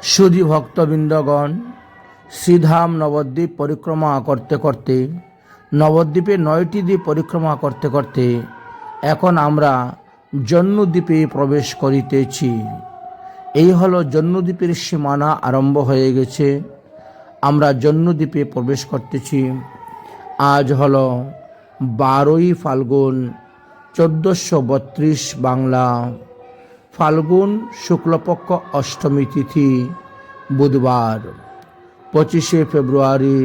সুধী ভক্তবৃন্দগণ, শ্রীধাম নবদ্বীপ পরিক্রমা করতে করতে, নবদ্বীপে 9টি দ্বীপ পরিক্রমা করতে করতে এখন আমরা জন্মদ্বীপে প্রবেশ করিতেছি। এই হলো জন্মদ্বীপের সীমানা আরম্ভ হয়ে গেছে। আমরা জন্মদ্বীপে প্রবেশ করতেছি। আজ হলো 12ই ফাল্গুন 1432 বাংলা, ফাল্গুন শুক্লপক্ষ অষ্টমী তিথি, বুধবার 25শে ফেব্রুয়ারি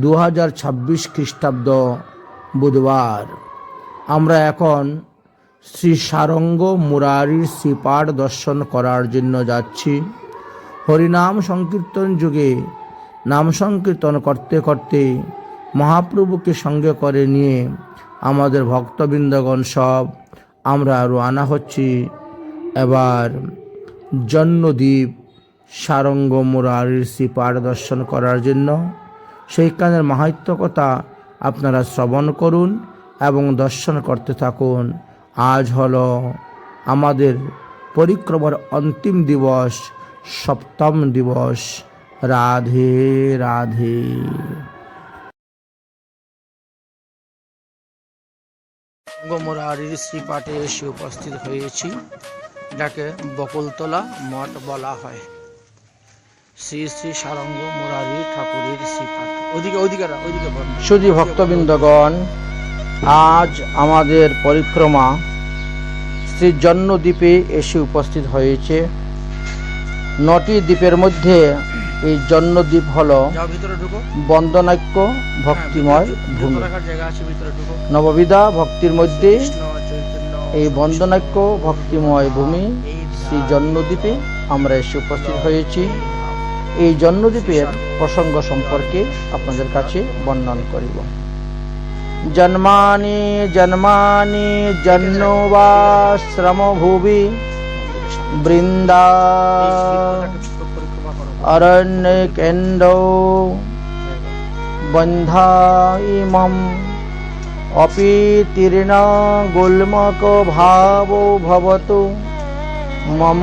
2026 খ্রিস্টাব্দ, বুধবার। আমরা এখন শ্রী সারঙ্গ মুরারির শ্রীপাঠ দর্শন করার জন্য যাচ্ছি। হরিনাম সংকীর্তন যুগে নাম সংকীর্তন করতে করতে মহাপ্রভুকে সঙ্গে করে নিয়ে আমাদের ভক্তবৃন্দগণ সব আমরা রওনা হচ্ছি এবার জন্মদ্বীপ সারঙ্গ মুরারির শ্রীপাঠ দর্শন করার জন্য। সেইখানের মাহাত্ম্য কথা আপনারা শ্রবণ করুন এবং দর্শন করতে থাকুন। আজ হলো আমাদের পরিক্রমার অন্তিম দিবস, সপ্তম দিবস। রাধে রাধে। মুরারির শ্রীপাঠে এসে উপস্থিত হয়েছি, যাকে বকুলতলা মঠ বলা হয়। শ্রী শ্রী সারঙ্গ মুরারি ঠাকুরের শ্রীপাঠ। ওদিকে সুধী ভক্তবৃন্দগণ, আজ আমাদের পরিক্রমা শ্রী জন্মদ্বীপে এসে উপস্থিত হয়েছে। 9টি দ্বীপের মধ্যে এই জন্মদ্বীপ হলো বন্দনাক্য ভক্তিময় ভূমি। নববিধা ভক্তির মধ্যে এই বন্দনাক্য ভক্তিময় ভূমি শ্রী জন্মদ্বীপে আমরা এসে উপস্থিত হয়েছি। এই জন্মদ্বীপের প্রসঙ্গ সম্পর্কে আপনাদের কাছে বর্ণন করিব। জন্মানি জন্মানি জন্মবাশ্রম ভুবি বৃন্দা অরণ্যকেন্দৌ বন্ধা ইমম অপি তীর্ণ গুল্মক ভাবো ভবতু মম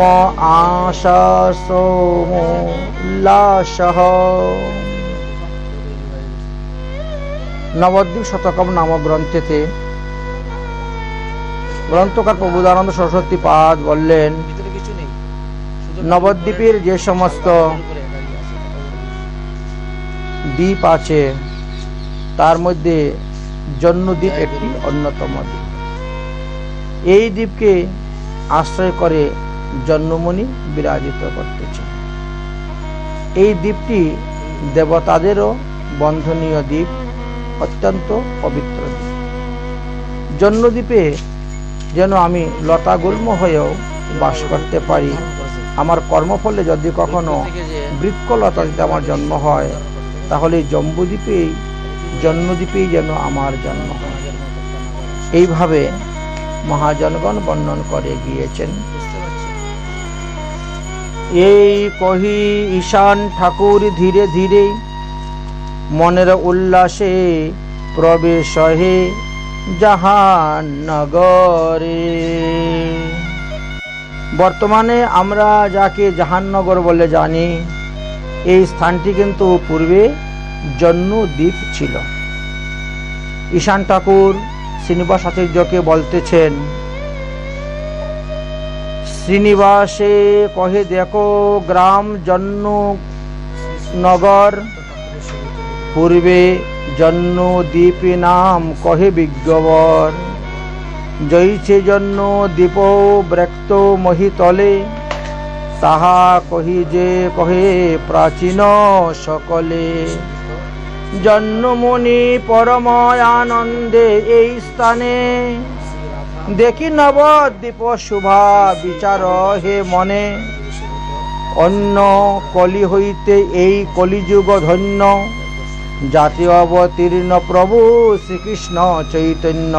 আশা সোমোল্লাসঃ। নবদ্বীপ শতকম নামক গ্রন্থেতে গ্রন্থকার প্রবোধানন্দ সরস্বতী পাদ বললেন, নবদ্বীপের যে সমস্ত দ্বীপ আছে তার মধ্যে জন্মদ্বীপ একটি অন্যতম দ্বীপ। এই দ্বীপকে আশ্রয় করে জন্মমণি বিরাজিত করতেছে। এই দ্বীপটি দেবতাদেরও বন্ধনীয় দ্বীপ, অত্যন্ত পবিত্র দ্বীপ। জন্মদ্বীপে যেন আমি লতাগুল্ম হয়েও বাস করতে পারি। আমার কর্মফলে যদি কখনো বৃক্ষলতা যদি আমার জন্ম হয়, তাহলে জন্মদ্বীপেই যেন আমার জন্ম হয়। এইভাবে মহাজনগণ বর্ণন করে গিয়েছেন। এই কহি ঈশান ঠাকুর ধীরে ধীরে মনের উল্লাসে প্রবেশ হে জাহাননগরে। বর্তমানে আমরা যাকে জাহাননগর বলে জানি, এই স্থানটি কিন্তু পূর্বে জন্মদ্বীপ ছিল। ঈশান ঠাকুর শ্রীনিবাস আচার্যকে বলতেছেন, শ্রীনিবাসে কহে দেখো গ্রাম জন্মনগর, পূর্বে জন্মদ্বীপ নাম কহে বিজ্ঞবর। জৈছে জন্মদ্বীপ ব্রক্ত মহিতলে, তাহা কহি যে কহে প্রাচীন সকলে। জন্মমণি পরম আনন্দে এই স্থানে, দেখি নবদ্বীপ শুভা বিচার হে মনে। অন্য কলি হইতে এই কলিযুগ ধন্য, জাতি অবতীর্ণ প্রভু শ্রীকৃষ্ণ চৈতন্য।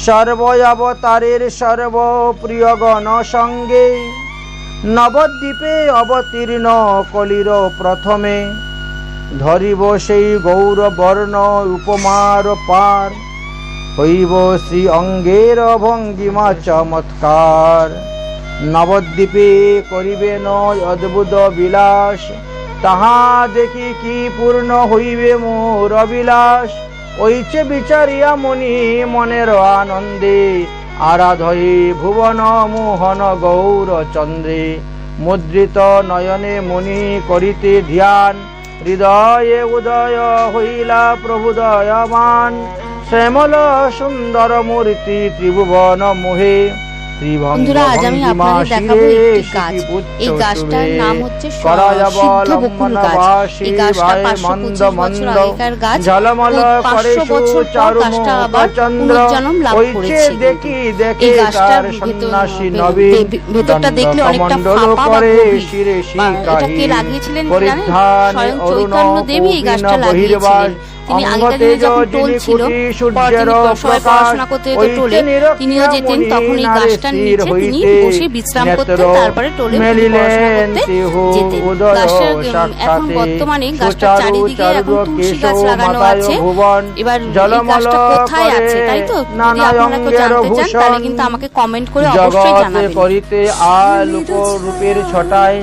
সর্ব অবতারের সর্বপ্রিয়গণ সঙ্গে, নবদ্বীপে অবতীর্ণ কলির প্রথমে। ধরিব সেই গৌর বর্ণ উপমার পার, হইব শ্রী অঙ্গের ভঙ্গিমা চমৎকার। নবদ্বীপে করিবেন অদ্ভুত বিলাস, তাহা দেখি কি পূর্ণ হইবে মোর অবিলাস। ওইচে বিচারিয়া মুনি মনের আনন্দে, আরাধয়ে ভুবন মোহন গৌর চন্দ্রে। মুদ্রিত নয়নে মুনি করিতে ধ্যান, হৃদয়ে উদয় হইলা প্রভু দয়াবান। শ্যামল সুন্দর মূর্তি ত্রিভুবন মোহে, বন্ধুরা আজ আমি আপনাদের দেখাবো একটি গাছ। এই গাছটার নাম হচ্ছে সিদ্ধ বকুল গাছ। এই গাছটা 525 বছর আগেকার গাছ। 500 বছর পর গাছটা আবার পুনর্জন্ম লাভ করেছে। এই গাছটার ভেতরটা দেখলে অনেকটা ফাঁপা বা গভীর। এটাকে লাগিয়েছিলেন জানেন? স্বয়ং চৈতন্য দেবী এই গাছটা লাগিয়েছিলেন। তিনি আগেকার দিনে যখন টোল ছিল, সবাই পড়াশোনা করতে যেত টোলে, তিনিও যেতেন। তখন এই গাছটার নিচে তিনি বসে বিশ্রাম করতেন, তারপরে টোলে পড়াশোনা করতে যেতেন। গাছটার এখন বর্তমানে গাছটার চারিদিকে এখন তুলসী গাছ লাগানো আছে। এবার এই গাছটা কোথায় আছে, তাই তো যদি আপনারা কেউ জানতে চান তাহলে কিন্তু আমাকে কমেন্ট করে অবশ্যই জানাবেন। করিতে আলোক রূপের ছটায়,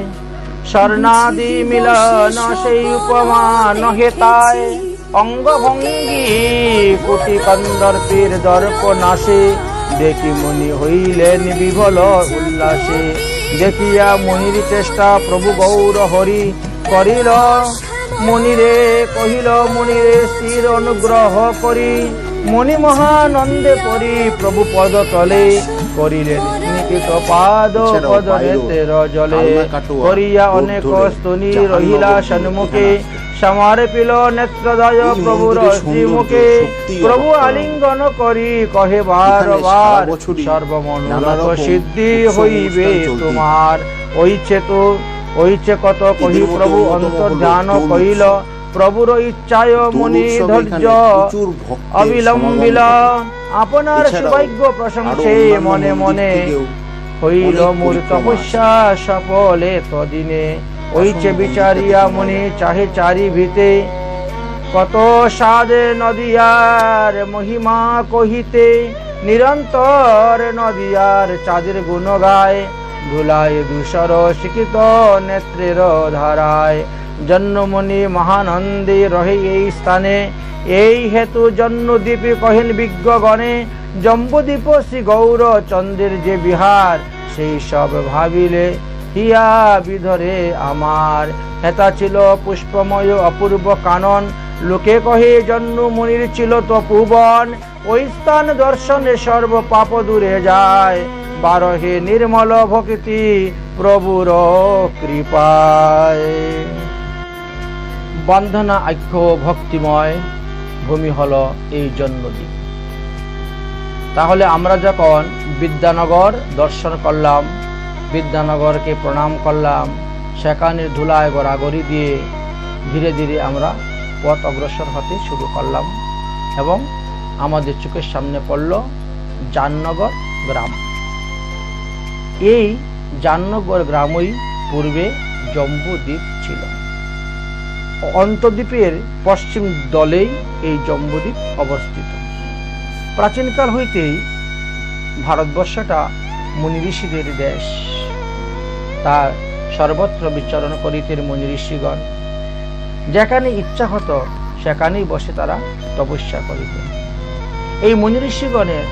স্বর্ণাদি মিলন সেই উপমা নহে তাই। অঙ্গভঙ্গি কোটি কন্দর্পের দর্প নাশে, দেখি মুনি হইলেন বিভল উল্লাসে। দেখিয়া মুনির চেষ্টা প্রভু গৌর হরি করিল, মুনিরে কহিল মুনিরে স্থির অনুগ্রহ করি। মুনি মহানন্দে পরি প্রভু পদ তলে, করিলেন নিকিত পাদ পদরে তের জলে। করিয়া অনেক স্তনি রহিলা সন্মুখে, সমারে পিল নেত্রদয় প্রভুর শ্রীমুখে। প্রভু আলিঙ্গন করি কহে বার বার, সর্বমনোরথ সিদ্ধি হইবে তোমার। ওইছে কত কহি প্রভু অন্তর্ধান কহিল, প্রভুর ইচ্ছায় মুনি ধৈর্য অবিলম্বিল। আপনার সৌভাগ্য প্রশংসে মনে মনে, হইল মূল তপস্যা সফলে তদিনে। ওইচে বিচারিয়া মুনি চাহে চারি ভিতে, কত সাধে নদিয়ার মহিমা কহিতে। নিরন্তর নদিয়ার চাঁদের গুণ গায়, ভুলায় দূষর শিক্ষিত নেত্রের ধারায়। জন্মমণি মহানন্দে রহে এই স্থানে, এই হেতু জন্মদ্বীপে কহেন বিজ্ঞগণে। জম্বুদ্বীপ শ্রী গৌর চন্দ্রের যে বিহার, সেই সব ভাবিলে হিয়া বিধরে আমার। হেতা ছিল পুষ্পময় অপূর্ব কানন, লোকে কহে জন্ম মুনির ছিল তপোবন। ওই স্থান দর্শনে সর্ব পাপ দূরে যায়, বারহে নির্মল ভক্তি প্রভুর কৃপায়। বন্ধনা আখ্য ভক্তিময় ভূমি হলো এই জন্মদ্বীপ। তাহলে আমরা যখন বিদ্যানগর দর্শন করলাম, বিদ্যানগরকে প্রণাম করলাম, সেখানের ধুলায় গড়াগড়ি দিয়ে ধীরে ধীরে আমরা পথ অগ্রসর হতে শুরু করলাম এবং আমাদের চোখের সামনে পড়ল জামনগর গ্রাম। এই জামনগর গ্রামই পূর্বে জম্বুদ্বীপ ছিল। অন্তদ্বীপের পশ্চিম দলেই এই জম্বুদ্বীপ অবস্থিত। প্রাচীনকাল হইতেই ভারতবর্ষটা মুনি ঋষিদের দেশ। তার সর্বত্র বিচরণ করিতেন মুনি ঋষিগণ। যেখানে ইচ্ছা হতো সেখানেই বসে তারা তপস্যা করিতেন। এই মুনি ঋষিগণের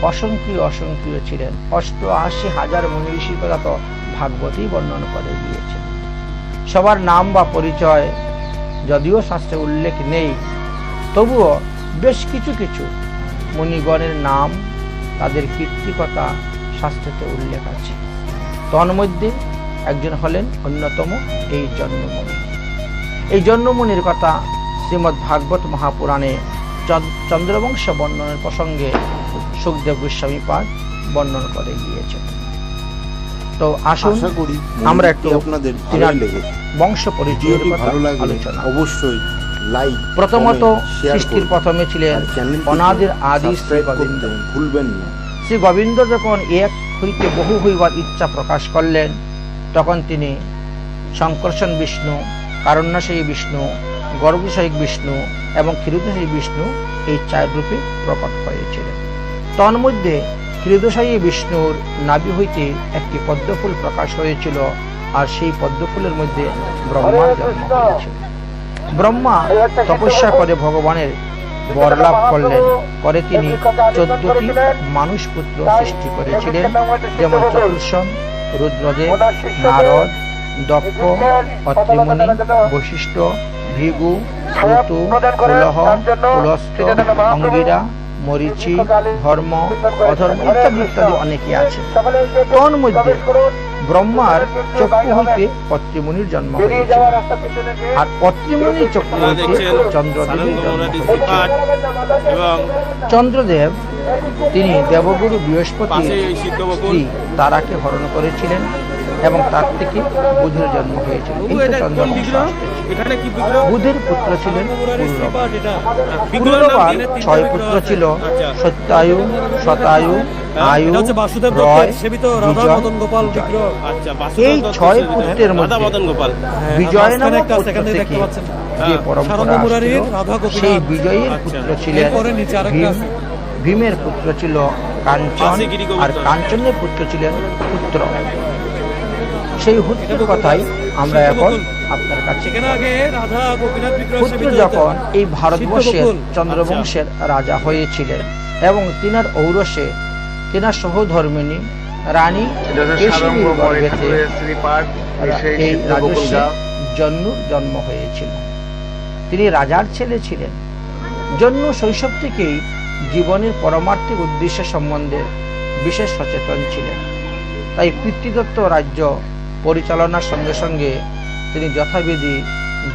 অসংখ্য ছিলেন। 88,000 মুনি ঋষির কথা তো ভাগবতই বর্ণন করে দিয়েছেন। সবার নাম বা পরিচয় যদিও শাস্ত্রে উল্লেখ নেই, তবুও বেশ কিছু কিছু মুনিগণের নাম, তাদের কীর্তিকতা শাস্ত্রেতে উল্লেখ আছে। তন্মধ্যে একজন হলেন অন্যতম এই জন্মমুনি। এই জন্মমুনির কথা শ্রীমদ্ ভাগবত মহাপুরাণে চন্দ্রবংশ বর্ণনের প্রসঙ্গে সুখদেব গোস্বামী পাদ বর্ণন করে গিয়েছেন। তো আসুন আমরা একটু আপনাদের বংশ পরিচয়ের কথা আলোচনা। অবশ্যই লাইক। প্রথমত সৃষ্টির প্রথমে ছিলেন অনাদির আদি শ্রী গোবিন্দ। ভুলবেন না। শ্রী গোবিন্দ যখন এক হইতে বহু হইবার ইচ্ছা প্রকাশ করলেন, তখন তিনি সংকর্ষণ বিষ্ণু, কারণ্যশয়ী বিষ্ণু, গর্ভশয়িক বিষ্ণু এবং ক্ষীরোদশী বিষ্ণু এই 4 রূপে প্রকট হয়েছিলেন। তন্মধ্যে ত্রিদশায়ী বিষ্ণুর নাভি হইতে একটি পদ্মফুল প্রকাশ হয়েছিল, আর সেই পদ্মফুলের মধ্যে ব্রহ্মার জন্ম হয়েছিল। ব্রহ্মা তপস্যা করে ভগবানের বর লাভ করলেন। পরে তিনি 14টি মানুষ পুত্র সৃষ্টি করেছিলেন, যেমন চতুর্ষণ, রুদ্রদেব, নারদ, দক্ষ, অত্রিমুনি, বশিষ্ঠ, ভৃগু, ঋতু, পুলহ, পুলস্ত, অঙ্গিরা, মরিচি, ধর্ম, অধর্ম ইত্যাদি ইত্যাদি অনেকে আছে। তন্মধ্যে ব্রহ্মার চক্ষু হইতে অত্রিমুনির জন্ম হয়েছিল, আর অত্রিমুনির চক্ষু হইতে চন্দ্রদেবের জন্ম হয়েছিল। চন্দ্রদেব তিনি দেবগুরু বৃহস্পতির স্ত্রী তারাকে হরণ করেছিলেন এবং তার থেকে বুধের জন্ম হয়েছিল। বুধের পুত্র ছিলেন পুরুরবার 6 পুত্র ছিল, সত্যায়ু, শতায়ু, আয়ু, রয়, বিজয়, এই 6 পুত্রের মধ্যে বিজয় নামক পুত্র থেকে যে পরম্পরা আসছিল, সেই বিজয়ের পুত্র ছিলেন ভীম, ভীমের পুত্র ছিল কাঞ্চন, আর কাঞ্চনের পুত্র ছিলেন পুত্র। সেই পুত্রের কথাই আমরা এখন আপনার কাছে। পুত্র যখন এই ভারতবর্ষের চন্দ্রবংশের রাজা হয়েছিলেন এবং তিনার ঔরসে তিনার সহধর্মিণী রানী কেশরীর গর্ভেতে এই রাজস্বী জন্নুর জন্ম হয়েছিল। তিনি রাজার ছেলে ছিলেন। জন্নু শৈশব থেকেই জীবনের পরমার্থিক উদ্দেশ্য সম্বন্ধে বিশেষ সচেতন ছিলেন। তাই পিতৃদত্ত রাজ্য পরিচালনার সঙ্গে সঙ্গে তিনি যথাবিধি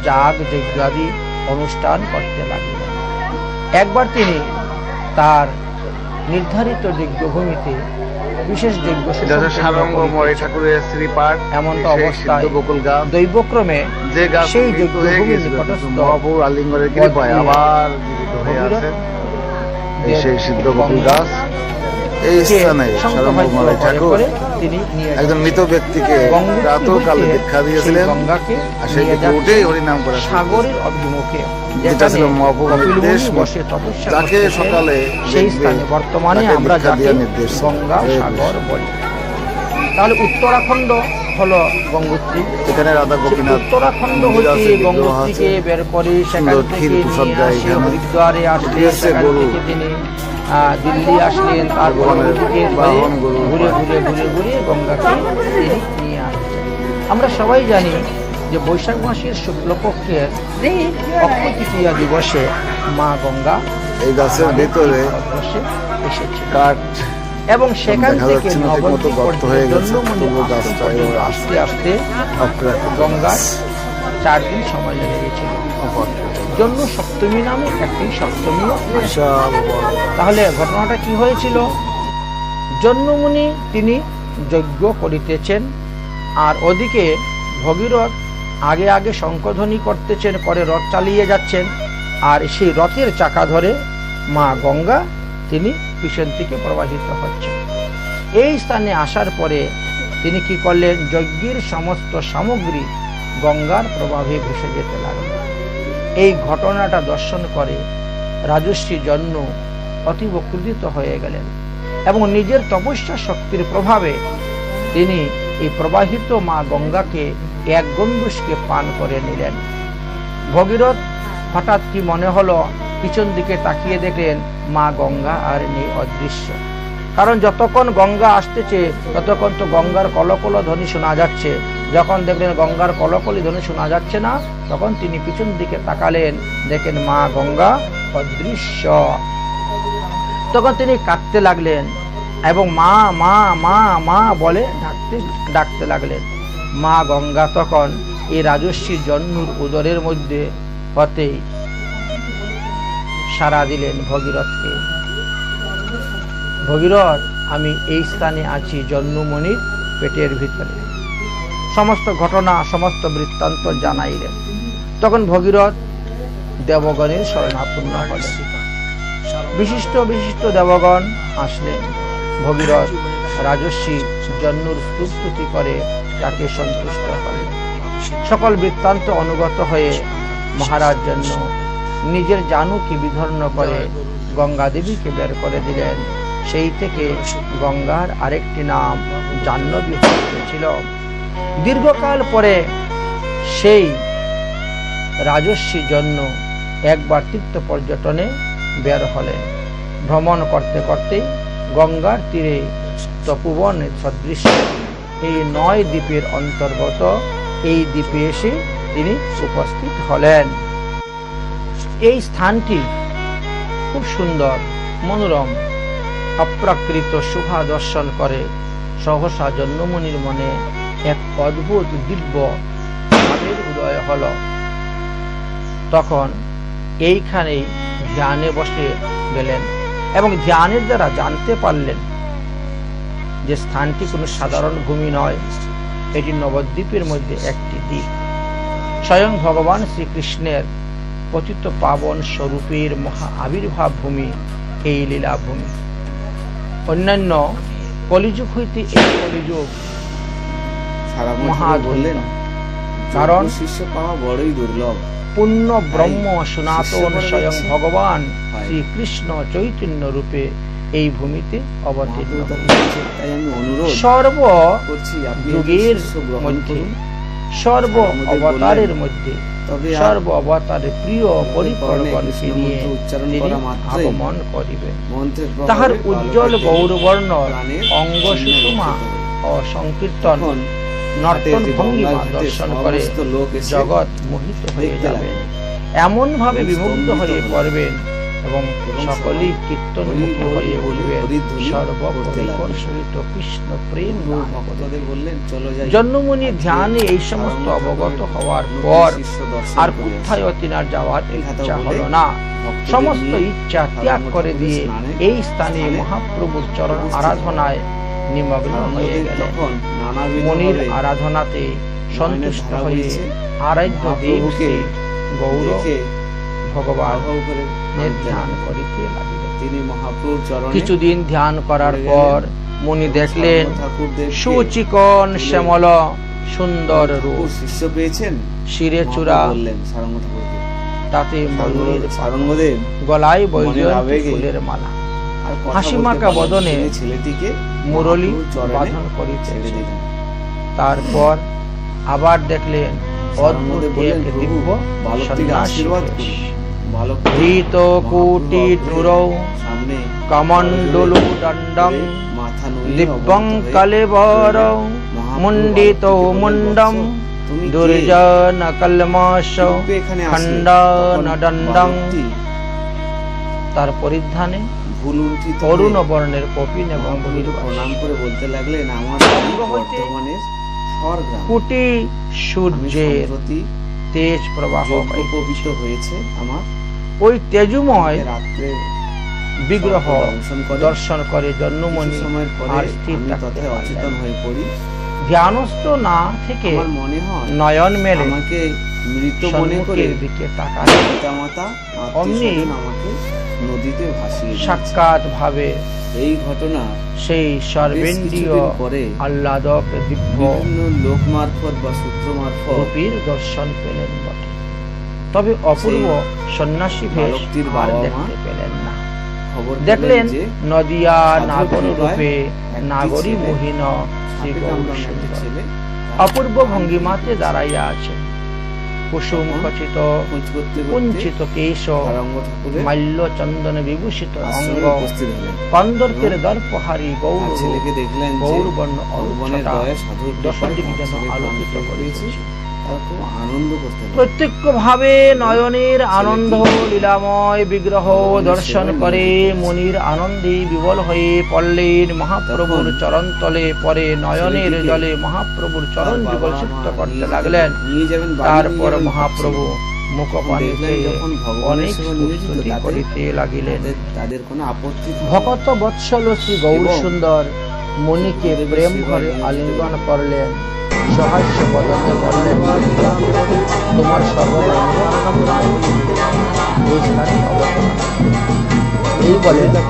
যাগ যজ্ঞাদি অনুষ্ঠান করতে লাগলেন। একবার তিনি তার নির্ধারিত যজ্ঞভূমিতে বিশেষ যজ্ঞ এমন অবস্থায় দৈবক্রমে সেই যজ্ঞভূমির নিকটস্থ এই স্থানে সারঙ্গময় ঠাকুর একজন মৃত ব্যক্তিকে প্রাতঃকালে দীক্ষা দিয়েছিলেন, আর সেই থেকে উঠেই হরিনাম করা সাগরের অভিমুখে, যেটা ছিল মহাপ্রভুর নির্দেশ। যাকে সকালে সেই স্থানে বর্তমানে আমরা যাকে গঙ্গা সাগর বলি। তাহলে উত্তরাখণ্ড হলো গঙ্গোত্রী। এখানে রাধা গোপীনাথ উত্তরাখণ্ড হইতে গঙ্গোত্রীকে বের করে সেখান থেকে হরিদ্বারে আসলে, সেখান থেকে তিনি দিল্লি আসলেন, তারপর ঘুরে ঘুরে ঘুরে ঘুরে গঙ্গাকে তিনি নিয়ে আসছেন। আমরা সবাই জানি যে বৈশাখ মাসের শুক্লপক্ষের অক্ষয় তৃতীয়া দিবসে মা গঙ্গা এই গাছের ভিতরে এসেছে এবং সেখান থেকে নবদ্বীপ আস্তে আস্তে গঙ্গার 4 দিন সময় লেগে গেছিল। জন্য সপ্তমী নামে একটি সপ্তমী। তাহলে ঘটনাটা কি হয়েছিল? জন্মমুনি তিনি যজ্ঞ করিতেছেন, আর ওদিকে ভগীরথ আগে আগে শঙ্খধ্বনি করতেছেন, পরে রথ চালিয়ে যাচ্ছেন, আর সেই রথের চাকা ধরে মা গঙ্গা তিনি পিছন থেকে প্রবাহিত হচ্ছেন। এই স্থানে আসার পরে তিনি কি করলেন? যজ্ঞের সমস্ত সামগ্রী গঙ্গার প্রভাবে ভেসে যেতে লাগলেন। এই ঘটনাটা দর্শন করে রাজর্ষি জন্য অতীব ক্রোধিত হয়ে গেলেন এবং নিজের তপস্যা শক্তির প্রভাবে তিনি এই প্রবাহিত মা গঙ্গাকে এক গণ্ডূষকে পান করে নিলেন। ভগীরথ হঠাৎ কি মনে হলো, পিছন দিকে তাকিয়ে দেখলেন মা গঙ্গা আর নেই, অদৃশ্য। কারণ যতক্ষণ গঙ্গা আসতেছে ততক্ষণ তো গঙ্গার কলকল ধ্বনি শোনা যাচ্ছে। যখন দেখলেন গঙ্গার কলকলি ধ্বনি শোনা যাচ্ছে না, তখন তিনি পিছন দিকে তাকালেন, দেখেন মা গঙ্গা অদৃশ্য। তখন তিনি কাঁদতে লাগলেন এবং মা মা মা মা বলে ডাকতে লাগলেন। মা গঙ্গা তখন এই রাজস্বী জন্নুর উদরের মধ্যে হতেই সাড়া দিলেন ভগীরথকে, ভগীরথ আমি এই স্থানে আছি জন্মমণির পেটের ভিতরে। সমস্ত ঘটনা সমস্ত বৃত্তান্ত জানাইলেন। তখন ভগীরথ দেবগণের শরণাপন্ন হলেন। বিশিষ্ট বিশিষ্ট দেবগণ আসলেন। ভগীরথ রাজস্বী জন্নুর স্তুতি করে তাকে সন্তুষ্ট করেন। সকল বৃত্তান্ত অনুগত হয়ে মহারাজ জন্য নিজের জানুকে বিধর্ণ করে গঙ্গা দেবীকে বের করে দিলেন। সেই থেকে গঙ্গার আরেকটি নাম জাহ্নবী হয়েছিল। দীর্ঘকাল পরে সেই রাজস্বী জন্য একবার তীর্থ পর্যটনে বের হলেন। ভ্রমণ করতে করতে গঙ্গার তীরে তপোবন সদৃশ এই 9 দ্বীপের অন্তর্গত এই দ্বীপে এসে তিনি উপস্থিত হলেন। এই স্থানটি খুব সুন্দর, মনোরম, অপ্রাকৃত শোভা দর্শন করে সহসা জন্মমুনির মনে এক অদ্ভুত দিব্য ভাবের উদয় হল। তখন এইখানেই ধ্যানে বসে গেলেন এবং ধ্যানের দ্বারা জানতে পারলেন যে স্থানটি কোনো সাধারণ ভূমি নয়, এটি নবদ্বীপের মধ্যে একটি দ্বীপ। স্বয়ং ভগবান শ্রীকৃষ্ণের পতিত পাবন স্বরূপের মহা আবির্ভাব ভূমি এই লীলা ভূমি। অন্যান্য কলিযুগ হইতে এই কলিযুগ মহাধন্য, কারণ শিষ্য পাওয়া বড়ই দুর্লভ। পূর্ণ ব্রহ্ম সনাতন স্বয়ং ভগবান শ্রীকৃষ্ণ চৈতন্য রূপে এই ভূমিতে অবতীর্ণ হয়েছে। তাই আমি অনুরোধ সর্ব করছি আপনি যুগের শিষ্য গ্রহণ মধ্যে, করুন। সর্ব অবতারের মধ্যে তবে আর সর্ব অবতারের প্রিয় পরিকরগণকে কৃষ্ণ নিয়ে মন্ত্র উচ্চারণ তিনি করা মাত্রই আগমন করিবেন। মন্ত্রের প্রভাবে তাহার উজ্জ্বল বালকের গৌরবর্ণ প্রাণের অঙ্গ সুষমা ও সংকীর্তন তখন নর্তন ঘাটে যে ভঙ্গিমা গঙ্গার ঘাটে দর্শন করে সমস্ত লোক এসে জগৎ মোহিত হয়ে দেখতে যাবে, লাগলো। এমন ভাবে বিমুগ্ধ স্তম্ভিত হয়ে হলো। পড়বেন এবং এবং সকলেই সবাই কীর্তনমুখী হয়ে উঠবেন। হরিধ্বনি করতে লাগলো। সর্বপরিকর্ষিত কৃষ্ণ প্রেম গান করে। ভক্তদের বললেন চলো যাই। জন্মমুনি আজকে ধ্যানে এই সমস্ত সারঙ্গ অবগত ঠাকুরের হওয়ার নতুন পর শিষ্য দর্শন আর করে কোথায় তিনার যাওয়ার এই কথা ইচ্ছা বলে হলো না। ভক্তদের সমস্ত নিয়ে ইচ্ছা ত্যাগ করে দিয়ে এই স্থানে স্থানে মহাপ্রভুর চরণ আরাধনায় নিমগ্ন হয়ে সারঙ্গদের গেলেন। তখন নানাবিধ মনির ভাবে আরাধনাতে সন্তুষ্ট ধারা হয়ে বইছে। আরাধ্য দেব মহাপ্রভুকে শ্রী গৌর দেখে ভগবান হাউ হাউ করে কাঁদতে ধ্যান লাগলেন। করিতে লাগিলেন। তিনি মহাপ্রভুর চরণে কিছুদিন ধ্যান করার পর মুনি দেখলেন সারঙ্গ ঠাকুরদেরকে সুচিকন শ্যামল সুন্দর ঠাকুর রূপ, শিষ্য পেয়েছেন। শিরে চূড়া, মহাপ্রভু বললেন সারঙ্গ ঠাকুরকে, তাতে ময়ূরের সারঙ্গদেব গলায় মনের বৈজয়ন্তী আবেগে ফুলের মালা, আর কথা হাসি বলতে মাখা পারলেন না। বদনে তিনি ছেলেটিকে মুরলী মহাপ্রভুর চরণে বাঁধন করিতে ছেড়ে দিলেন। তারপর আবার দেখলেন অদ্ভুত সারঙ্গদেব বললেন, এক প্রভু, দিব্য বালকটিকে সন্ন্যাসী আশীর্বাদ বেশ। করুন। বালক ধৃত কোটি নুরৌ সামনে কমণ্ডলু দণ্ডং মাথা নুয়ে দিব্যং অবনত হয়ে কলেবর মহাপ্রভু মুণ্ডিত বালকটিকে বললেন, মুণ্ডম "বৎস, তুমি কে? দুর্জন কলমশ কিরূপে এখানে আসলে?" খণ্ডন তখন দণ্ডং, বালকটি তার পরিধানে ভুল উল্টিত অরুণ হয়ে বর্ণের কপিন এবং মহাপ্রভুকে বহির্বাস। প্রণাম করে বলতে লাগলেন, আমার বাড়ি বর্ধমানের স্বরগ্রাম। কোটি আমি সূর্যের সম্প্রতি তেজ প্রবাহ যজ্ঞ পাইতেছি। পবিত্র হয়েছে আমার ওই তেজুময় রাত্রে বিগ্রহ দর্শন করে দর্শন করে জন্মমণি কিছু সময়ের পরে আর স্থির আমি থাকতে তথায় পারলেন অচেতন না। হয়ে পড়ি। ধ্যানস্থ না থেকে আমার মনে হয় নয়ন মেলে আমাকে মৃত মনে করে সম্মুখের দিকে তাকালে পিতামাতা অমনি আত্মীয়স্বজন আমাকে নদীতে ভাসিয়ে দিয়েছে। সাক্ষাৎ ভাবে এই ঘটনা সেই বেশ সর্বেন্দ্রীয় কিছুদিন পরে আহ্লাদক দিব্য বিভিন্ন লোক মারফত বা সূত্র মারফত রূপীর দর্শন পেলেন বটে, তবে অপূর্ব সন্ন্যাসী বেশ বালকটির আর বাবা মা দেখতে পেলেন না। খবর দেখলেন যে নদিয়া সাধু নাগর রূপে একটি নাগরী ছেলে, মোহিন শ্রী হাতে গৌর কামড়ানো একটি সুন্দর ছেলে অপূর্ব ভঙ্গিমাতে দাঁড়াইয়া আছেন। কুসুম খচিত খোঁজ করতে করতে কুঞ্চিত কেশ, সারঙ্গ ঠাকুরের মাল্য চন্দন বিভূষিত অঙ্গ, আশ্রমে উপস্থিত হলেন। কন্দর্পের দর্পহারী গৌর আর ছেলেকে দেখলেন যে গৌর বর্ণ ভগবানের অরুচ্ছটা দয়া সাধুর দশদিক কৃপায় যেন ছেলে আলোকিত প্রাণ পেয়েছে। করিতেছে। তারা খুব আনন্দ করতে লাগলেন। প্রত্যক্ষ ভাবে নয়নের আনন্দ লীলাময় বিগ্রহ দর্শন করে মনির আনন্দে বিবল হয়ে পড়লেন মহাপ্রভুর চরণ তলে, পরে নয়নের ছেলেটিকে জলে মহাপ্রভুর চরণ তার যুগল বাবা সিক্ত মা করতে নিয়ে লাগলেন। নিয়ে যাবেন, বাড়ি নিয়ে তারপর যাবেন মহাপ্রভু ভাবছিলেন। মুখপানে দেখলেন যখন ভগবানের অনেক সেবা নিয়োজিত স্তুতি তাদের- করিতে লাগিলেন। তাদের কোনো আপত্তি থাকলো না। ভকত বৎসল শ্রী গৌর এবং সুন্দর মণিকে দেবের প্রেম সেবায় ভরে নিয়োজিত আলিঙ্গন করলেন, সহাস্য বদনে বললেন, তোমার সর্বমঙ্গল এই স্থানে অবতরণ। এই বলে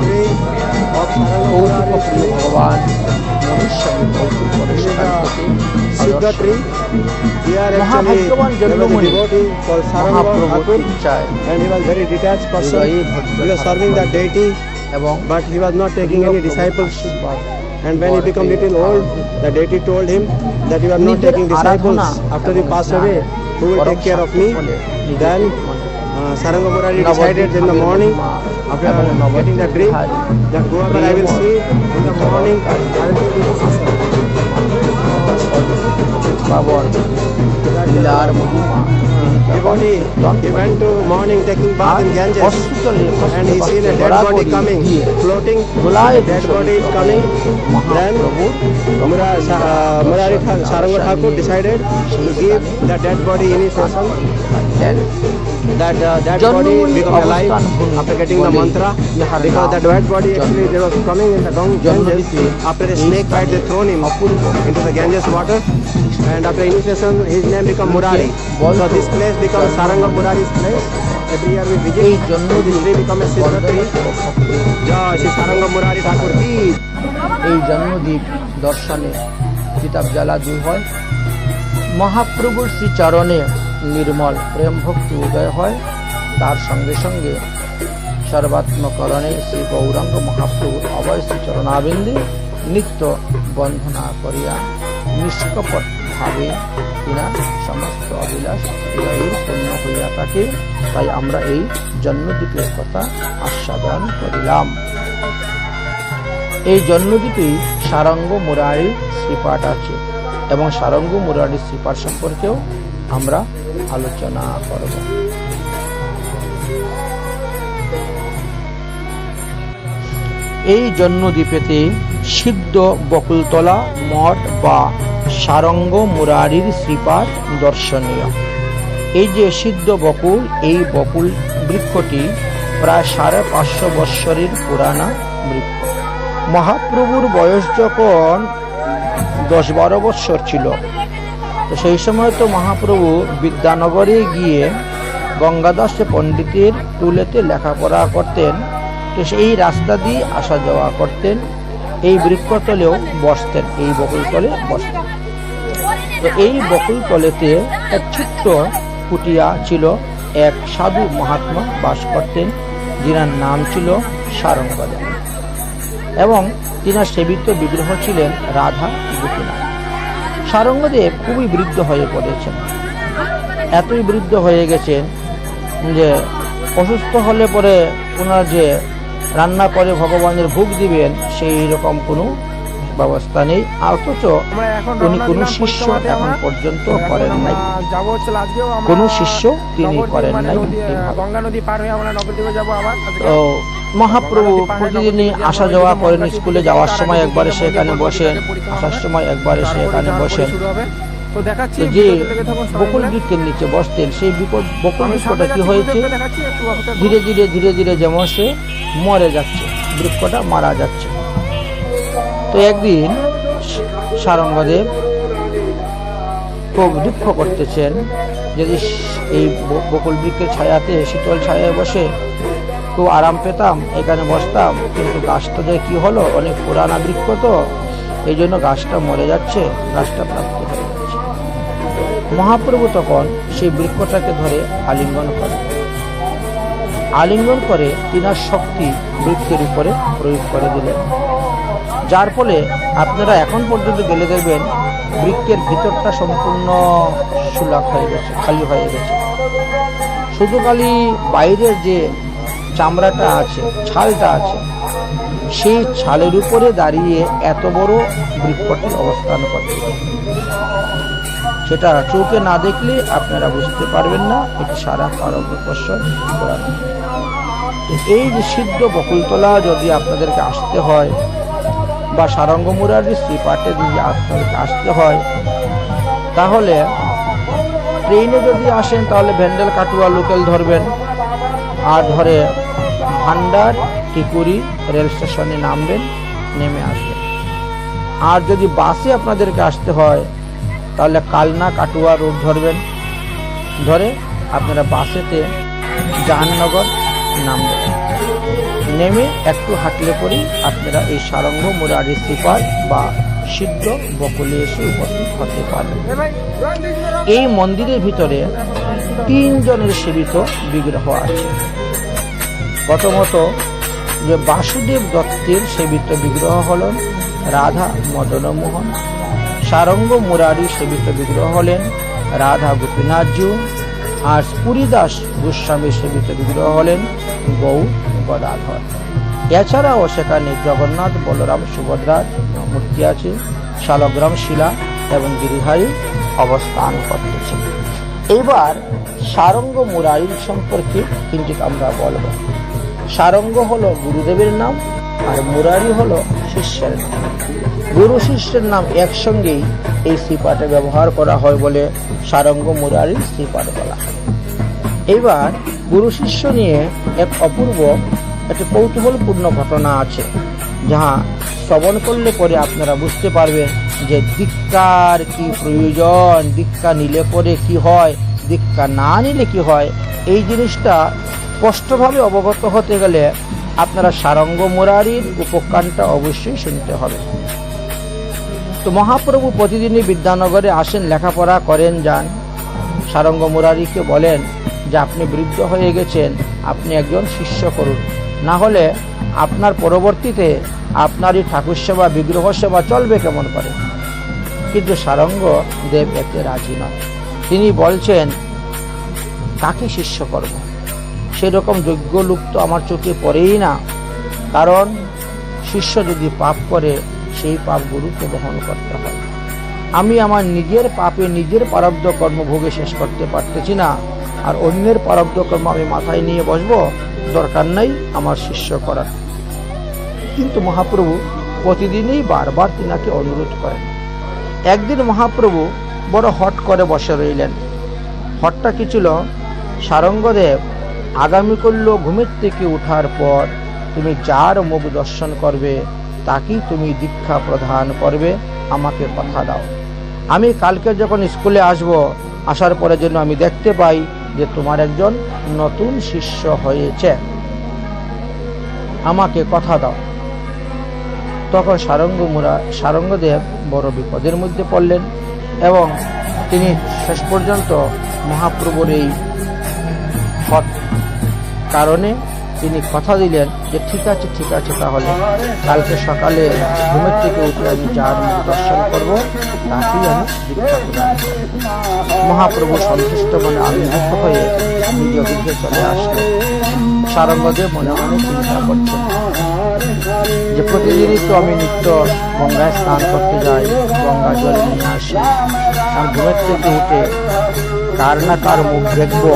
কৌতুক প্রিয় ভগবান মনুষ্য স্বামী কৌতুক করে সেখান থেকে অদর্শন। মহাভাগ্যবান জন্মমণি মহাপ্রভুর ইচ্ছায় and he was very detached person. হৃদয়ে He was serving the deity এবং but he was not taking any disciples. And when he became little old, the deity told him that you are not taking disciples. After you pass away, who will take care of me? Then Saranga Murari decided in the morning, after getting the dream, that whoever I will see in the morning, I will do this. He went to morning taking bath in Ganges, and he seen a dead body coming, floating. Dead body is coming. Then Murari Saranga Thakur decided to give the dead body initiation. That body become alive after getting the mantra, because that dead body actually they was coming in the Ganges. After a snake bite, they thrown him into the Ganges water, and after initiation his name become Murari. So this place becomes Saranga Murari's place. Every year we visit. This tree become a sister tree. Jai Shri Saranga Murari Thakur ki. এই জন্মদ্বীপ দর্শনে কিতাব জ্বালা দূর হয়, মহাপ্রভুর শ্রীচরণে নির্মল প্রেম ভক্তি উদয় হয়। তার সঙ্গে সঙ্গে সর্বাত্মকরণে শ্রী গৌরাঙ্গ মহাপ্রভুর অভয় শ্রীচরণাবিন্দে নিত্য বন্ধনা করিয়া নিষ্কপট ভাবে তিনার সমস্ত অভিলাষ হৃদয়ের পূর্ণ হইয়া থাকে। তাই আমরা এই জন্মদ্বীপের কথা আস্বাদন করিলাম। এই জন্মদ্বীপে সারঙ্গ মুরারির শ্রীপাঠ আছে এবং সারঙ্গ মুরারির শ্রীপাঠ সম্পর্কেও আমরা আলোচনা করব। এই জন্মদ্বীপেতে সিদ্ধ বকুলতলা মঠ বা সারঙ্গ মুরারির শ্রীপাঠ দর্শনীয়। এই যে সিদ্ধ বকুল, এই বকুল বৃক্ষটি প্রায় 550 বৎসরের পুরানা বৃক্ষ। মহাপ্রভুর বয়স যখন 10-12 বৎসর ছিল, তো সেই সময় তো মহাপ্রভু বিদ্যানগরে গিয়ে গঙ্গাদাস পণ্ডিতের টুলেতে লেখাপড়া করতেন। তো সেই রাস্তা দিয়ে আসা যাওয়া করতেন, এই বৃক্ষতলেও বসতেন, এই বকুলতলে বসতেন। তো এই বকুলতলেতে এক ছোট্ট কুটিয়া ছিল, এক সাধু মহাত্মা বাস করতেন, যিনার নাম ছিল সারঙ্গদেব, এবং তিনার সেবিত বিগ্রহ ছিলেন রাধা গোপীনাথ। সারঙ্গদেব খুবই বৃদ্ধ হয়ে পড়েছেন, এতই বৃদ্ধ হয়ে গেছেন যে অসুস্থ হলে পরে ওনার যে রান্না করে ভগবানের ভোগ দিবেন সেই রকম কোনো ব্যবস্থা নেই। অথচ উনি কোনো শিষ্য এখন পর্যন্ত করেন নাই, কোনো শিষ্য তিনি করেন নাই। তো মহাপ্রভু প্রতিদিনই আসা যাওয়া করেন, স্কুলে যাওয়ার সময় একবার এসে এখানে বসেন, আসার সময় একবার এসে এখানে বসেন। যে বকুল বৃক্ষের নিচে বসতেন, সেই বকুল বৃক্ষটা কি হয়েছে, ধীরে ধীরে ধীরে ধীরে যেমন সে মরে যাচ্ছে, বৃক্ষটা মারা যাচ্ছে। তো একদিন সারঙ্গদেব খুব দুঃখ করতেছেন, যদি এই বকুল বৃক্ষের ছায়াতে শীতল ছায়ায় বসে খুব আরাম পেতাম, এখানে বসতাম, কিন্তু গাছটা যে কি হলো, অনেক পুরানা বৃক্ষ তো, এই জন্য গাছটা মরে যাচ্ছে, গাছটা প্রাপ্ত হয়ে যাচ্ছে। মহাপ্রভু তখন সেই বৃক্ষটাকে ধরে আলিঙ্গন করেন, আলিঙ্গন করে তিনার শক্তি বৃক্ষের উপরে প্রয়োগ করে দিলেন, যার ফলে আপনারা এখন পর্যন্ত গেলে দেখবেন বৃক্ষের ভিতরটা সম্পূর্ণ সুলাক হয়ে গেছে, খালি হয়ে গেছে। শুধু খালি বাইরের যে চামড়াটা আছে, ছালটা আছে, সেই ছালের উপরে দাঁড়িয়ে এত বড় বৃক্ষটি অবস্থান করতে, সেটা চোখে না দেখলে আপনারা বুঝতে পারবেন না এটি সারা 12 বৎসর পুরানো। এই যে সিদ্ধ বকুলতলা যদি আপনাদেরকে আসতে হয়, বা সারঙ্গ মুরারির শ্রীপাঠে যদি আপনাদেরকে আসতে হয়, তাহলে ট্রেনে যদি আসেন তাহলে ভ্যান্ডেল কাটুয়া লোকাল ধরবেন, আর ধরে ভান্ডার টিকুরি রেল স্টেশনে নামবেন, নেমে আসবেন। আর যদি বাসে আপনাদেরকে আসতে হয় তাহলে কালনা কাটুয়া রোড ধরবেন, ধরে আপনারা বাসেতে জাহাননগর নামবেন, নেমে একটু হাঁটলে পরেই আপনারা এই সারঙ্গ মুরারি শ্রীপাঠ বা সিদ্ধ বকুলে এসে উপস্থিত হতে পারবেন। এই মন্দিরের ভিতরে 3 জনের সেবিত বিগ্রহ আছে। প্রথমত যে বাসুদেব দত্তের সেবিত বিগ্রহ হলেন রাধা মদনমোহন, সারঙ্গ মুরারি সেবিত বিগ্রহ হলেন রাধা গোপীনাথজু, আর পুরীদাস গোস্বামী সেবিত বিগ্রহ হলেন গৌর গদাধর। এছাড়াও সেখানে জগন্নাথ বলরাম সুভদ্রার মূর্তি আছে, শালগ্রাম শিলা এবং গিরিধারী অবস্থান করতেছে। এবার সারঙ্গ মুরারির সম্পর্কে কিন্তু আমরা বলব। সারঙ্গ হলো গুরুদেবের নাম, আর মুরারি হলো শিষ্যের নাম। গুরু শিষ্যের নাম একসঙ্গেই এই শ্রীপাঠে ব্যবহার করা হয় বলে সারঙ্গ মুরারি শ্রীপাঠ বলা হয়। এবার গুরু শিষ্য নিয়ে এক অপূর্ব একটি কৌতূহলপূর্ণ ঘটনা আছে, যাহা শ্রবণ করলে পরে আপনারা বুঝতে পারবেন যে দীক্ষার কি প্রয়োজন, দীক্ষা নিলে পরে কি হয়, দীক্ষা না নিলে কি হয়। এই জিনিসটা স্পষ্টভাবে অবগত হতে গেলে আপনারা সারঙ্গ মুরারির উপখ্যানটা অবশ্যই শুনতে হবে। তো মহাপ্রভু প্রতিদিনই বিদ্যানগরে আসেন, লেখাপড়া করেন, যান। সারঙ্গ মুরারিকে বলেন যে আপনি বৃদ্ধ হয়ে গেছেন, আপনি একজন শিষ্য করুন, না হলে আপনার পরবর্তীতে আপনার এই ঠাকুর সেবা বিগ্রহ সেবা চলবে কেমন করে। কিন্তু সারঙ্গ দেব এতে রাজি নয়। তিনি বলছেন কাকে শিষ্য করব, সেরকম যোগ্য লোক তো আমার চোখে পড়েই না। কারণ শিষ্য যদি পাপ করে সেই পাপ গুরুকে বহন করতে হয়। আমি আমার নিজের পাপে নিজের প্রারব্ধ কর্ম ভোগে শেষ করতে পারতেছি না, আর অন্যের প্রারব্ধ কর্ম আমি মাথায় নিয়ে বসবো, দরকার নাই আমার শিষ্য করার। কিন্তু মহাপ্রভু প্রতিদিনই বারবার তিনাকে অনুরোধ করেন। একদিন মহাপ্রভু বড় হট করে বসে রইলেন। হটটা কি ছিল? সারঙ্গদেব, আগামী করল ঘুমের থেকে ওঠার পর তুমি যার মুখ দর্শন করবে তাকেই তুমি দীক্ষা প্রদান করবে, আমাকে কথা দাও। আমি কালকে যখন স্কুলে আসব, আসার পরে যেন আমি দেখতে পাই যে তোমার একজন নতুন শিষ্য হয়েছে, আমাকে কথা দাও। তখন সারঙ্গদেব বড় বিপদের মধ্যে পড়লেন এবং তিনি শেষ পর্যন্ত মহাপ্রভুর এই হট কারণে তিনি কথা দিলেন যে ঠিক আছে তাহলে কালকে সকালে ঘুমের থেকে উঠে আমি যার মুখ দর্শন করবো তাকেই আমি দীক্ষা প্রদান করব। মহাপ্রভু সন্তুষ্ট মনে আবির্ভূত হয়ে নিজ গৃহে চলে আসলেন। সারঙ্গদেব মনে মনে চিন্তা করছেন যে প্রতিদিনই তো আমি নিত্য গঙ্গায় স্নান করতে যাই, গঙ্গা জল নিয়ে আসি, আমি ঘুমের থেকে উঠে কার না কার মুখ দেখবো,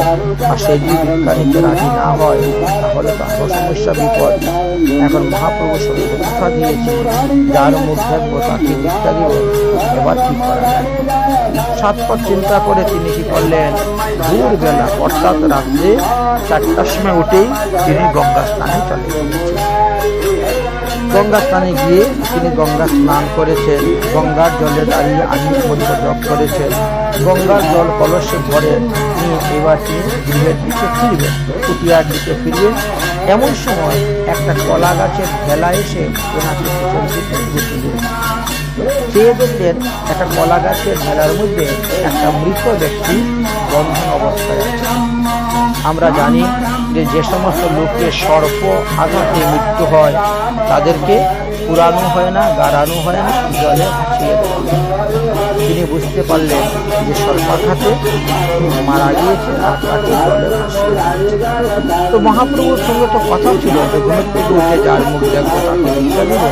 আর সেই যদি দীক্ষা নিতে রাজি না হয় তাহলে তো আরো সমস্যা, বিপদ। এখন মহাপ্রভু শরীরে কথা দিয়েছে যার মুখ দেখবো তাকে দীক্ষা দিব, এবার কি করা যায়। সাতপথ চিন্তা করে তিনি কি করলেন, ভোর বেলা অর্থাৎ রাত্রে 4টার সময় উঠেই তিনি গঙ্গা স্নানে চলে গিয়েছেন। গঙ্গা স্নানে গিয়ে তিনি গঙ্গা স্নান করেছেন, গঙ্গার জলে দাঁড়িয়ে আমিষ মন্ত্র জপ করেছেন, গঙ্গার জল কলসে ভরে নিয়ে এবার তিনি গৃহের দিকে ফিরবেন, কুটিয়ার দিকে ফিরবেন। এমন সময় একটা কলা গাছের ভেলা এসে ওনাকে চেয়ে দেখলেন একটা কলা গাছের ভেলার মধ্যে একটা মৃত ব্যক্তি বন্ধন অবস্থায় আছে। আমরা জানি যে সমস্ত লোকের সর্প আঘাতে মৃত্যু হয় তাদেরকে পুরানো হয় না, গাড়ানো হয় না, জলে ভাসিয়ে দেওয়া। তিনি বুঝতে পারলেন যে সর্পাঘাতে মারা গিয়েছে আর তাকে জলে ভাসিয়ে। তো মহাপ্রভুর সঙ্গে তো কথা ছিল যে ঘুমের থেকে উঠে যার মুখ দেখবো তাকে দীক্ষা দিব,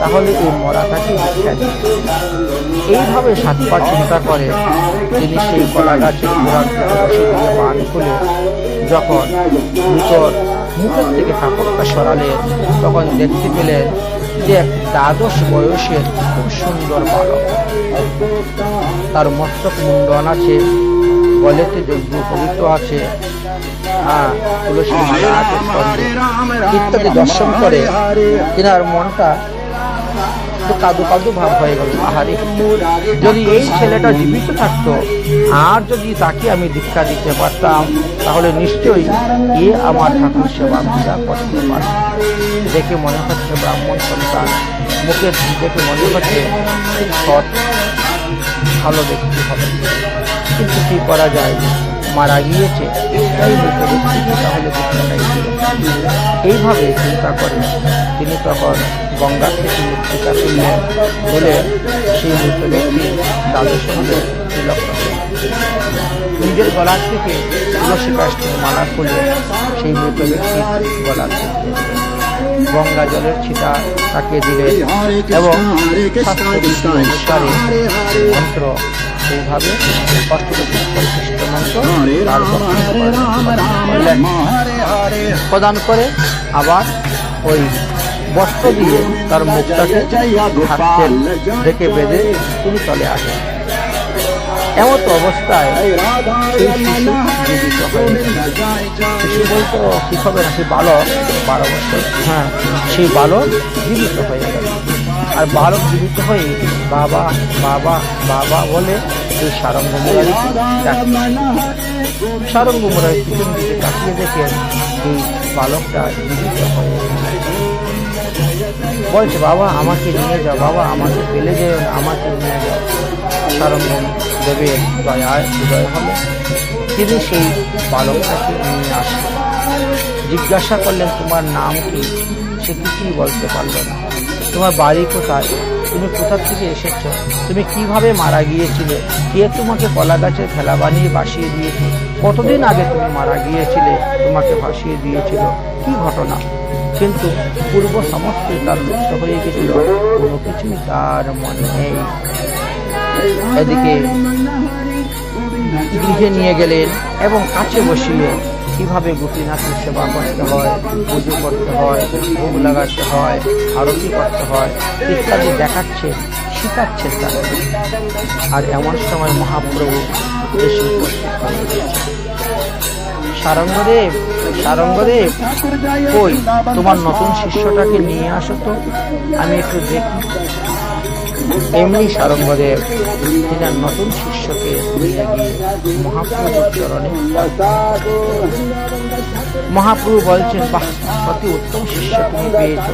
তাহলে এই মরাটাকে দীক্ষা দিবে। এইভাবে 7 পা চিন্তা করে তিনি সেই কলা গাছের গোড়ার রশি দিয়ে বান খুলে যখন মৃতর মুখের থেকে কাপড়টা সরালেন, তখন দেখতে পেলেন যে 12 বয়সের খুব সুন্দর বালক। তার মস্তক মুন্ডন আছে, গলেতে যজ্ঞ পবিত্র আছে, তুলসী মালা আছে, ইত্যাদি দর্শন করে তিনার মনটা কাদু কাদু ভাব হয়ে গেল। আহারে, যদি এই ছেলেটা জীবিত থাকতো আর যদি তাকে আমি দীক্ষা দিতে পারতাম তাহলে নিশ্চয়ই এ আমার ঠাকুর সেবা পূজা করতে পারে। দেখে মনে হচ্ছে ব্রাহ্মণ সন্তান, মুখের দেখে মনে হচ্ছে সৎ ভালো ব্যক্তি হবে। কিন্তু কি করা যায়, মারা গিয়েছে সেই মৃত ব্যক্তিকে তাহলে দীক্ষাটাই দিল। এইভাবে চিন্তা করে তিনি তখন গঙ্গা থেকে মৃত্তিকা তুললেন, বলে সেই মৃত ব্যক্তি দাদের সঙ্গে তিলক করলেন। নিজের গলার থেকে তুলসী কাষ্ঠের মালা খুলে সেই মৃত ব্যক্তির গলার থেকে গঙ্গা জলের ছিটা তাকে দিলেন এবং শাস্ত্রবিধি অনুসারে মন্ত্র সেইভাবে অষ্টদশিষ্ট মন্ত্র তার করলেন। প্রদান করে আবার ওই বস্ত্র দিয়ে তার মুখটাকে হাতের রেখে বেঁধে তিনি চলে আসেন। এমত অবস্থায় সেই শিশু জীবিত হয়। শিশু বলতো ঠিক হবে না, সেই বালক 12 বছর, হ্যাঁ সেই বালক জীবিত হয়ে গেল। আর বালক জীবিত হয়ে বাবা বাবা বাবা বলে এই সারঙ্গ মুরারিকে সারঙ্গ মুরারি পিছন দিকে তাকিয়ে দেখে এই বালকটা জীবিত হয়ে বলছে, বাবা আমাকে নিয়ে যাও, বাবা আমাকে ফেলে যেও না, আমাকে নিয়ে যাও। সারঙ্গ দেবের দয়ায় হৃদয় হলো, তিনি সেই বালকটাকে নিয়ে আসলেন। জিজ্ঞাসা করলেন, তোমার নাম কি? সে কিছুই বলতে পারল না। তোমার বাড়ি কোথায়? তুমি কোথা থেকে এসেছ? তুমি কিভাবে মারা গিয়েছিলে? কে তোমাকে কলা গাছের খেলা বানিয়ে ভাসিয়ে দিয়েছে? কতদিন আগে তুমি মারা গিয়েছিলে? তোমাকে ভাসিয়ে দিয়েছিল কি ঘটনা? কিন্তু পূর্ব সমস্তই তার লুপ্ত হয়ে গেছিল, কোনো কিছুই তার মনে নেই। এদিকে গৃহে নিয়ে গেলেন এবং কাছে বসিয়ে কিভাবে গোপীনাথের সেবা করতে হয়, পুজো করতে হয়, ভোগ লাগাতে হয়, আরতি করতে হয় ইত্যাদি দেখাচ্ছেন, শিখাচ্ছেন তাকে। আর এমন সময় মহাপ্রভু এসে উপস্থিত হয়েছেন। সারঙ্গদেব, সারঙ্গদেব কই তোমার নতুন শিষ্যটাকে নিয়ে আসো তো, আমি একটু দেখি। এমনি সারঙ্গদেব তিনার নতুন শিষ্যকে নিয়ে গিয়ে মহাপ্রভুর চরণে মহাপ্রভু বলছেন, বাহ, অতি উত্তম শিষ্য তুমি পেয়েছ।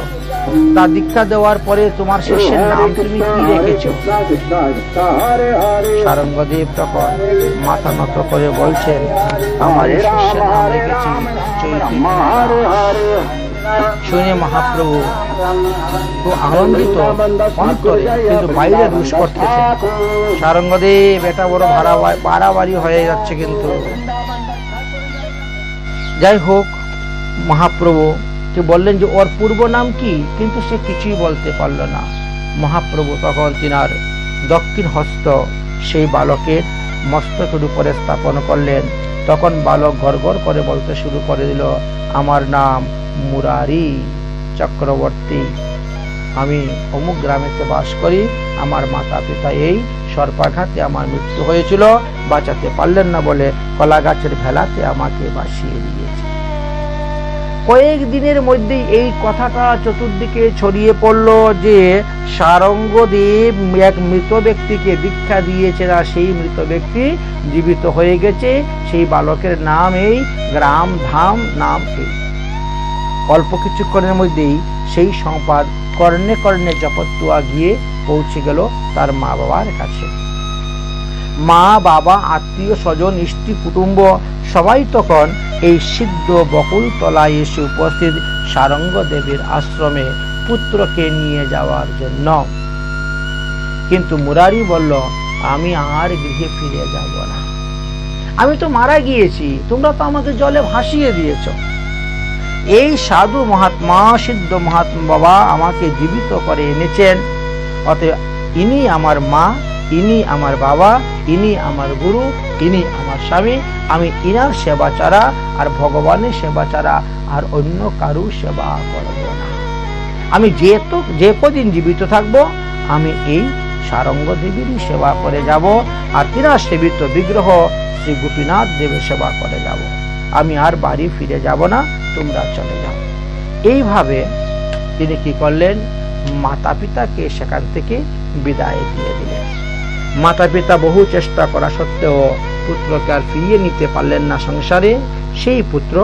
তা দীক্ষা দেওয়ার পরে তোমার শিষ্যের নাম তুমি কি রেখেছ? সারঙ্গদেব তখন মাথা নত করে বলছেন, আমার এই শিষ্যের নাম রেখেছি চৈতন্য। শুনে মহাপ্রভু তো আনন্দিত অন্তরে, কিন্তু বাইরে রুশ করতেছেন। সারঙ্গদেব এটা বড় বাড়াবাড়ি হয়ে যাচ্ছে। কিন্তু যাই হোক, মহাপ্রভু বললেন যে ওর পূর্ব নাম কি, কিন্তু সে কিছুই বলতে পারল না। মহাপ্রভু তখন তিনার দক্ষিণ হস্ত সেই বালকের মস্তকের উপরে স্থাপন করলেন। তখন বালক গড়গড় করে বলতে শুরু করে দিল, আমার নাম মুরারি চক্রবর্তী, আমি অমুক গ্রামেতে বাস করি, আমার মাতা পিতা এই সর্পাঘাতে আমার মৃত্যু হয়েছিল, বাঁচাতে পারলেন না বলে কলা গাছের ভেলাতে আমাকে বাসিয়ে দিয়েছে। কয়েক দিনের মধ্যেই এই কথাটা চতুর্দিকে ছড়িয়ে পড়ল যে সারঙ্গদেব এক মৃত ব্যক্তিকে দীক্ষা দিয়েছে, আর সেই মৃত ব্যক্তি জীবিত হয়ে গেছে। সেই বালকের নাম এই, গ্রাম ধাম নাম এই। অল্প কিছুক্ষণের মধ্যেই সেই সংবাদ কর্ণে কর্ণে জপতুয়া গিয়ে পৌঁছে গেল তার মা বাবার কাছে। মা বাবা, আত্মীয় স্বজন, ইষ্টি কুটুম্ব সবাই তখন এই সিদ্ধ বকুল তলায় এসে উপস্থিত সারঙ্গদেবের আশ্রমে পুত্রকে নিয়ে যাওয়ার জন্য। কিন্তু মুরারি বলল, আমি আর গৃহে ফিরে যাব না, আমি তো মারা গিয়েছি, তোমরা তো আমাকে জলে ভাসিয়ে দিয়েছ। এই সাধু মহাত্মা, সিদ্ধ মহাত্মা বাবা আমাকে জীবিত করে এনেছেন, অতএব ইনি আমার মা, ইনি আমার বাবা, ইনি আমার গুরু, ইনি আমার স্বামী। আমি ইনার সেবা ছাড়া আর ভগবানের সেবা ছাড়া আর অন্য কারু সেবা করব না। আমি যে কদিন জীবিত থাকব, আমি এই সারঙ্গ দেবীরই সেবা করে যাব, আর তিনার সেবিত বিগ্রহ শ্রী গোপীনাথ দেবের সেবা করে যাব। আমি আর বাড়ি ফিরে যাব না, তোমরা চলে যাও। এইভাবে তিনি কি করলেন, মাতা পিতাকে সেখান থেকে বিদায় দিয়ে দিলেন। মাতা পিতা বহু চেষ্টা করা সত্ত্বেও পুত্রকে আর ফিরিয়ে নিতে পারলেন না সংসারে। সেই পুত্র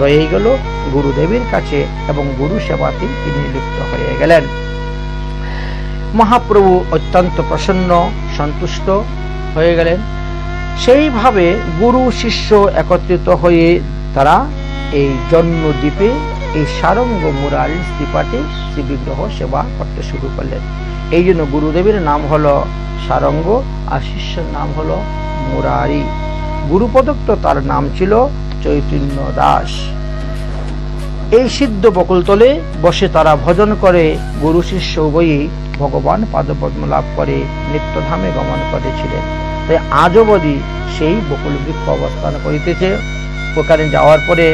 রয়ে গেল গুরুদেবের কাছে এবং গুরু সেবাতে তিনি লিপ্ত হয়ে গেলেন। মহাপ্রভু অত্যন্ত প্রসন্ন, সন্তুষ্ট হয়ে গেলেন। সেইভাবে গুরু শিষ্য একত্রিত হয়ে তারা এই জন্মদ্বীপে এই সারঙ্গ মুরারির শ্রীপাঠে শ্রী বিগ্রহ সেবা করতে শুরু করলেন। এই জন্য গুরুদেবের নাম হলো সারঙ্গ আর শিষ্যের নাম হলো মুরারি। গুরু প্রদত্ত তার নাম ছিল চৈতন্য দাস। এই সিদ্ধ বকুলতলে বসে তারা ভজন করে গুরু শিষ্য উভয়ই ভগবান পাদপদ্ম লাভ করে নিত্যধামে গমন করেছিলেন। তাই আজ অবধি সেই বকুল বৃক্ষ অবস্থান করিতেছে। ওখানে যাওয়ার পরে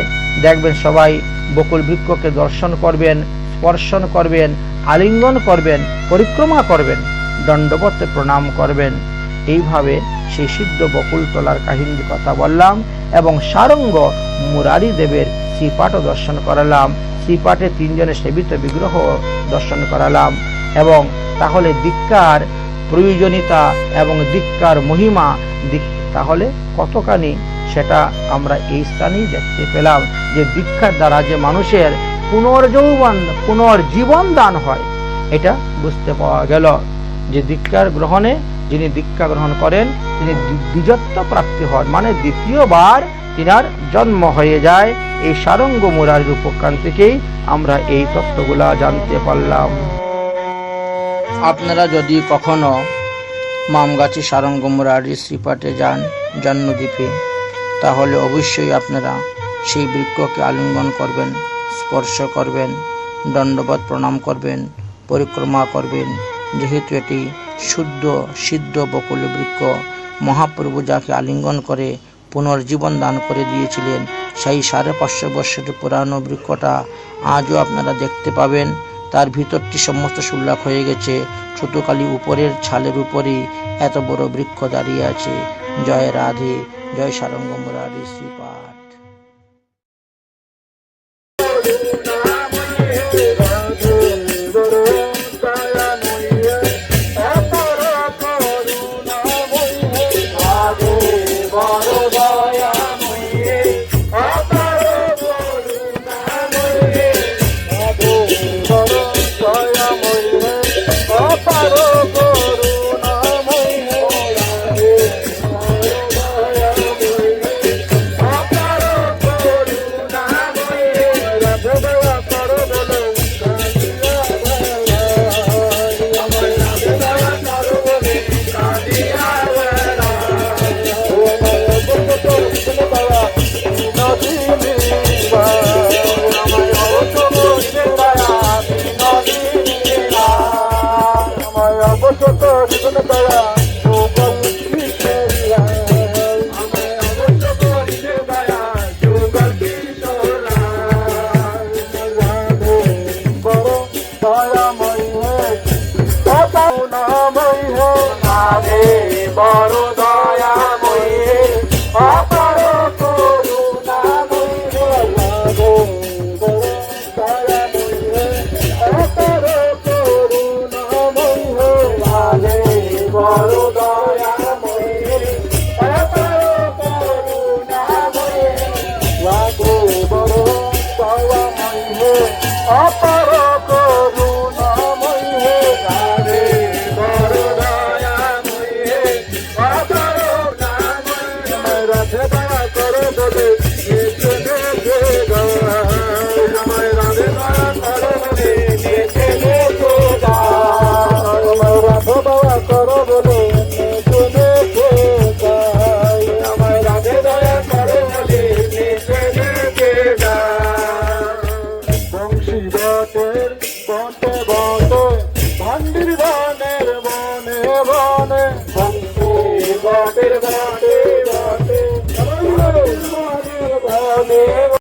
দেখবেন সবাই বকুল বৃক্ষকে দর্শন করবেন, স্পর্শন করবেন, আলিঙ্গন করবেন, পরিক্রমা করবেন, দণ্ডবতে প্রণাম করবেন। এইভাবে সেই সিদ্ধ বকুল তলার কাহিনীর কথা বললাম এবং সারঙ্গ মুরারি দেবের শ্রীপাঠও দর্শন করালাম। শ্রীপাঠে 3 জনের সেবিত বিগ্রহ দর্শন করালাম। এবং তাহলে দীক্ষার প্রয়োজনীয়তা এবং দীক্ষার মহিমা তাহলে কতখানি সেটা আমরা এই স্থানেই দেখতে পেলাম, যে দীক্ষার দ্বারা যে মানুষের পুনর্জীবন দান হয়, এটা বুঝতে পাওয়া গেল। যে দীক্ষার গ্রহণে যিনি দীক্ষা গ্রহণ করেন তিনি দ্বিজত্ব প্রাপ্তি হন, মানে দ্বিতীয়বার তিনার জন্ম হয়ে যায়। এই সারঙ্গ মুরারির উপখ্যান থেকেই আমরা এই তত্ত্বগুলা জানতে পারলাম। আপনারা যদি কখনো মামগাছি সারঙ্গ মুরারির শ্রীপাঠে যান জন্মদ্বীপে, তাহলে অবশ্যই আপনারা সেই বৃক্ষকে আলিঙ্গন করবেন, স্পর্শ করবেন, দণ্ডবত প্রণাম করবেন, পরিক্রমা করবেন। যেহেতু এটি শুদ্ধ সিদ্ধ বকুল বৃক্ষ, মহাপ্রভু যাকে আলিঙ্গন করে পুনর্জীবন দান করে দিয়েছিলেন, সেই 550 বৎসরের পুরানো বৃক্ষটা আজও আপনারা দেখতে পাবেন। তার ভিতরটি সমস্ত সুল্লাখ হয়ে গেছে, শুধু খালি উপরের ছালের উপরেই এত বড় বৃক্ষ দাঁড়িয়ে আছে। জয় রাধে, জয় সারঙ্গ মুরারি শ্রীপাঠ। Bye.